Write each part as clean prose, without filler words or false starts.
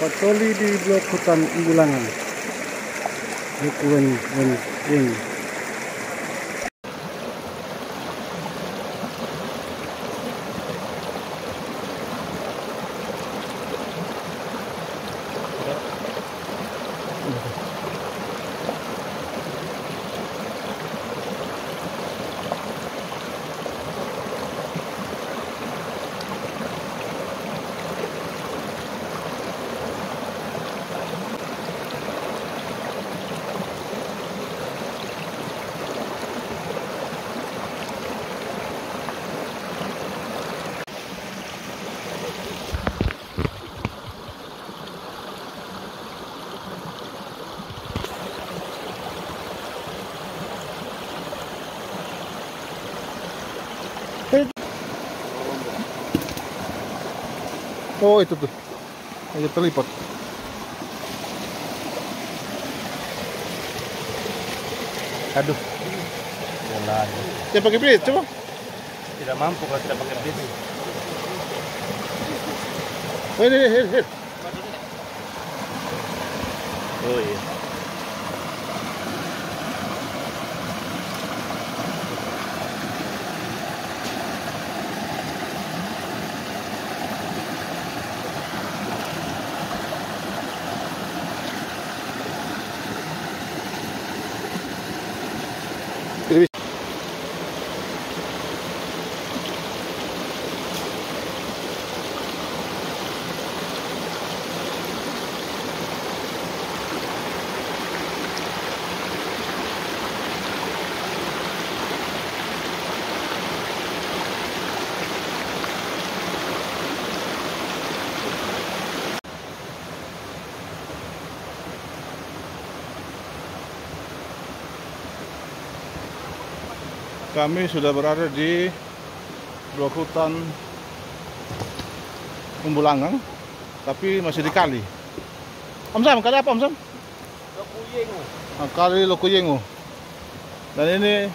patroli di blok hutan Umbulangan. Wing. Oh, itu tuh. Aja terlipat. Aduh. Jalan. Dia pakai belit, coba. Tidak mampu kalau tidak pakai belit. Oh, ini. Oh iya. Kami sudah berada di blok hutan Umbulangan, tapi masih di kali. Om Sam, kali apa Om Sam? Lokuyengo. Kali Lokuyengo. Dan ini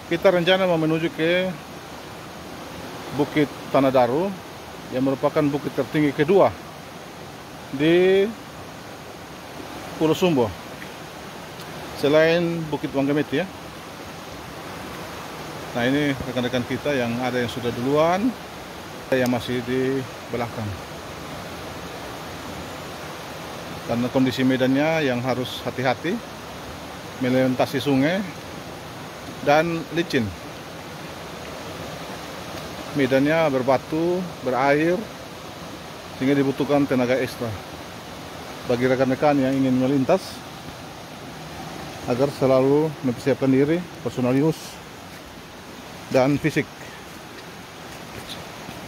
kita rencana mau menuju ke Bukit Tanah Daru, yang merupakan bukit tertinggi kedua di Pulau Sumba, selain Bukit Wanggamet ya. Nah, ini rekan-rekan kita yang ada yang sudah duluan, yang masih di belakang. Karena kondisi medannya yang harus hati-hati, melintasi sungai dan licin. Medannya berbatu, berair, sehingga dibutuhkan tenaga ekstra bagi rekan-rekan yang ingin melintas agar selalu mempersiapkan diri, personalius dan fisik,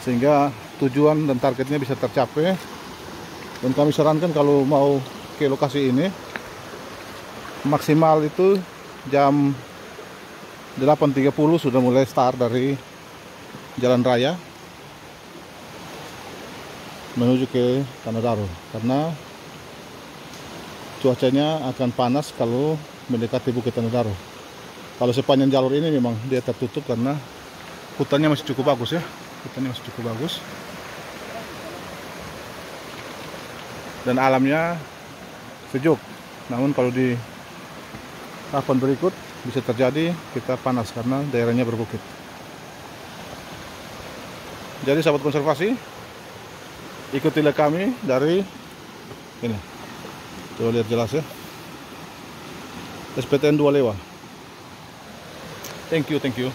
sehingga tujuan dan targetnya bisa tercapai. Dan kami sarankan kalau mau ke lokasi ini maksimal itu jam 8.30 sudah mulai start dari jalan raya menuju ke Tanah Daru, karena cuacanya akan panas kalau mendekati Bukit Tanah Daru. Kalau sepanjang jalur ini memang dia tertutup karena hutannya masih cukup bagus ya. Hutannya masih cukup bagus. Dan alamnya sejuk. Namun kalau di tahapan berikut bisa terjadi kita panas karena daerahnya berbukit. Jadi sahabat konservasi, ikutilah kami dari ini. Coba lihat jelas ya. SPTN 2 Lewa. Thank you.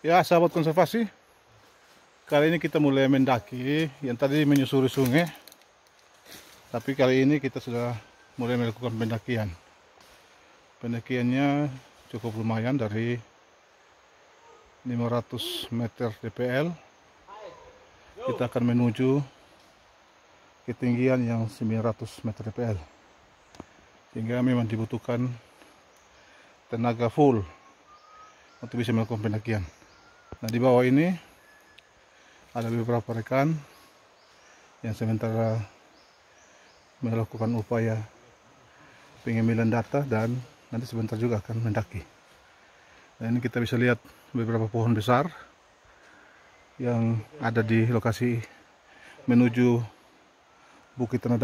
Ya, sahabat konservasi, kali ini kita mulai mendaki. Yang tadi menyusuri sungai, tapi kali ini kita sudah mulai melakukan pendakian. Pendakiannya cukup lumayan, dari 500 meter DPL kita akan menuju ketinggian yang 900 meter DPL, sehingga memang dibutuhkan tenaga full untuk bisa melakukan pendakian. Nah, di bawah ini ada beberapa rekan yang sementara melakukan upaya pengambilan data dan nanti sebentar juga akan mendaki. Nah, ini kita bisa lihat beberapa pohon besar yang ada di lokasi menuju Bukit Tanah.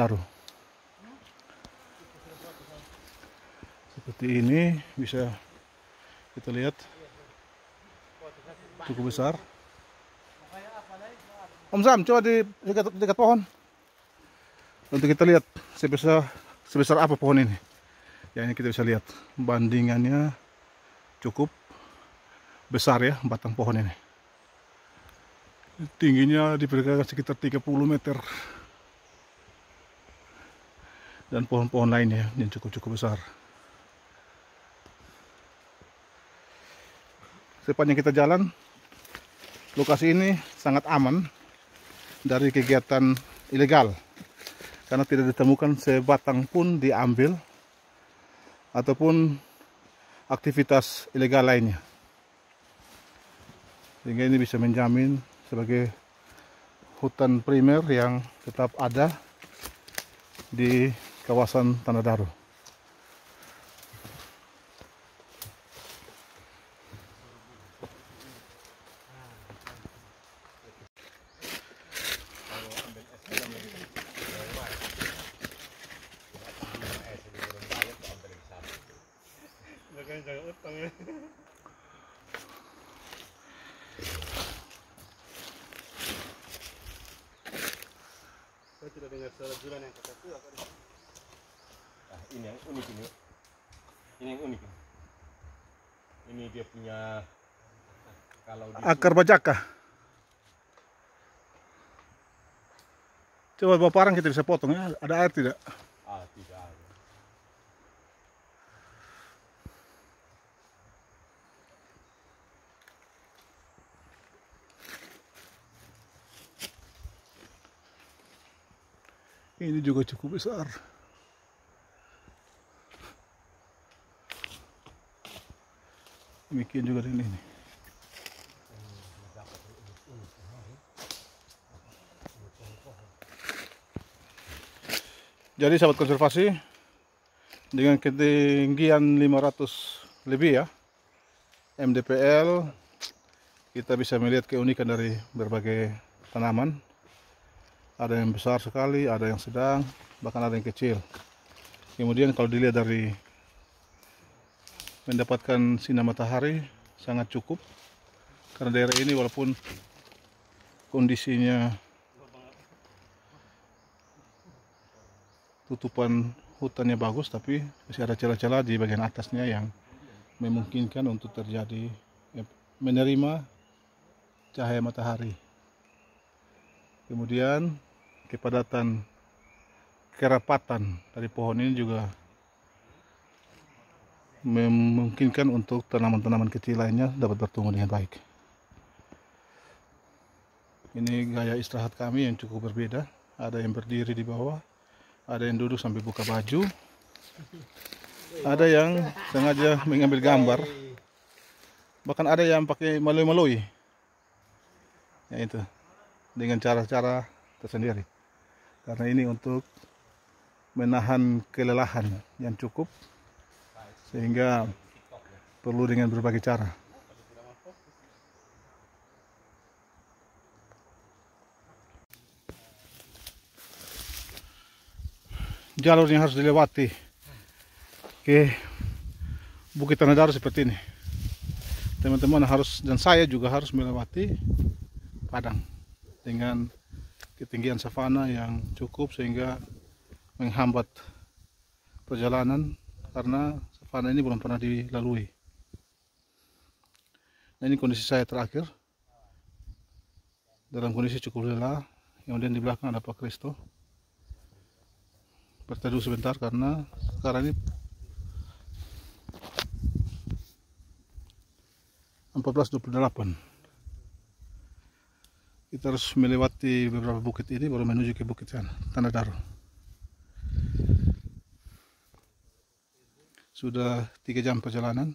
Seperti ini bisa kita lihat, cukup besar. Om Sam, coba di dekat pohon untuk kita lihat sebesar apa pohon ini. Ya, ini kita bisa lihat bandingannya cukup besar ya, batang pohon ini. Tingginya diperkirakan sekitar 30 meter. Dan pohon-pohon lainnya yang cukup besar. Sepanjang kita jalan, lokasi ini sangat aman dari kegiatan ilegal, karena tidak ditemukan sebatang pun diambil ataupun aktivitas ilegal lainnya. Sehingga ini bisa menjamin sebagai hutan primer yang tetap ada di kawasan Tanah Daru. Saya tidak dengar suara juran yang kata tuh apa nih? Nah, ini yang unik ini. Ini yang unik. Ini dia punya kalau di Akar bajaka. Coba bawa parang kita bisa potong ya. Ada air tidak? tidak ada. Ini juga cukup besar. Demikian juga dengan ini. Jadi sahabat konservasi, dengan ketinggian 500 lebih ya mdpl, kita bisa melihat keunikan dari berbagai tanaman. Ada yang besar sekali, ada yang sedang, bahkan ada yang kecil. Kemudian kalau dilihat dari mendapatkan sinar matahari sangat cukup, karena daerah ini walaupun kondisinya tutupan hutannya bagus, tapi masih ada celah-celah di bagian atasnya yang memungkinkan untuk terjadi menerima cahaya matahari. Kemudian kepadatan kerapatan dari pohon ini juga memungkinkan untuk tanaman-tanaman kecil lainnya dapat bertumbuh dengan baik. Ini gaya istirahat kami yang cukup berbeda. Ada yang berdiri di bawah, ada yang duduk sambil buka baju, Ada yang sengaja mengambil gambar. Bahkan ada yang pakai malui-malui. Ya itu. Dengan cara-cara tersendiri. Karena ini untuk menahan kelelahan yang cukup. Sehingga perlu dengan berbagai cara. Jalur yang harus dilewati ke Bukit Tanah Daru seperti ini. Teman-teman harus, dan saya juga harus melewati padang dengan ketinggian savana yang cukup sehingga menghambat perjalanan karena savana ini belum pernah dilalui. Nah, ini kondisi saya terakhir dalam kondisi cukup lelah. Kemudian di belakang ada Pak Kristo. Berteduh sebentar karena sekarang ini 14.28. Kita harus melewati beberapa bukit ini baru menuju ke Bukit Tanah Daru. Sudah 3 jam perjalanan.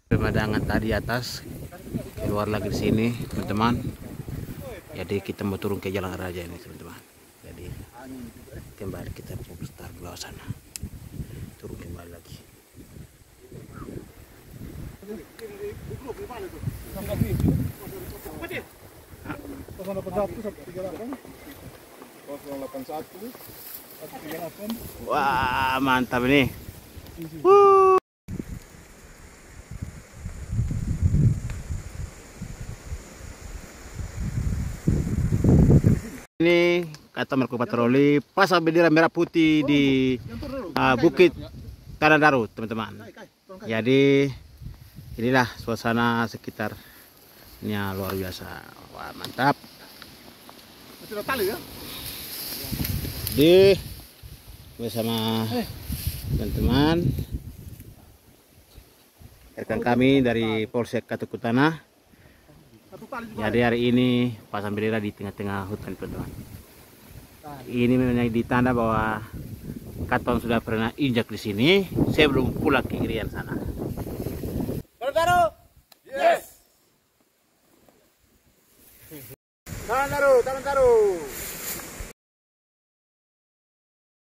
Pemandangan tadi atas, keluar lagi di sini, teman-teman. Jadi kita mau turun ke Jalan Raja ini, teman-teman. Jadi kembali kita putar ke bawah sana. Turun kembali lagi. Wah, mantap ini. Ini kata mereka patroli pasang bendera merah putih di Bukit Tanah Daru, teman-teman. Jadi inilah suasana sekitarnya luar biasa. Wah, mantap. Di bersama teman-teman rekan kami dari Polsek Katukutana. Jadi hari ini pasang bendera di tengah-tengah hutan, teman-teman. Ini menjadi ditanda bahwa Katon sudah pernah injak di sini sebelum pulang ke Irian sana. Tanah Daru, yes. Tanah Daru, Tanah Daru.